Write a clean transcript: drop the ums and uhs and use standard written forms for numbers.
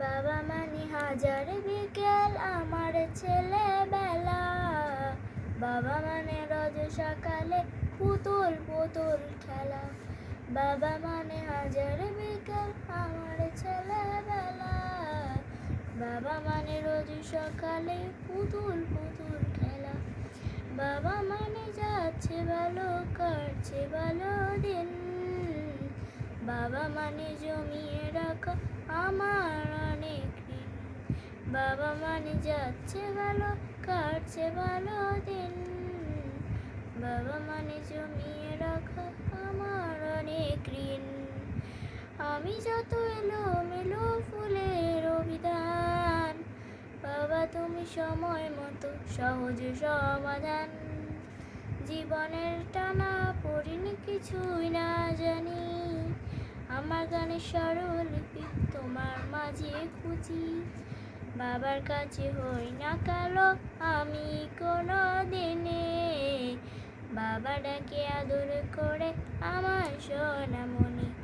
বাবা মানে হাজার বিকেল আমার ছেলেবেলা, বাবা মানে রোজ সকালে পুতুল পুতুল খেলা। বাবা মানে হাজার বিকেল আমার ছেলেবেলা, বাবা মানে রোজ সকালে পুতুল পুতুল খেলা। বাবা মানে যাচ্ছে ভালো কাটছে ভালো দিন, বাবা মানে জমিয়ে রাখা আমার অনেক ঋণ। বাবা মানে যাচ্ছে ভালো কাটছে ভালো দিন, বাবা মানে জমিয়ে রাখা আমার অনেক ঋণ। আমি যত এলোমেলো ফুলের অভিধান, বাবা তুমি সময় মতো সহজ সমাধান। জীবনের টানা পড়িনি কিছুই না জানি, আমার গানের স্বরলিপি তোমার মাঝে খুঁজি। বাবার কাছে হই না কালো আমি কোনো দিনে, বাবা ডাকে আদর করে আমার সোনামণি।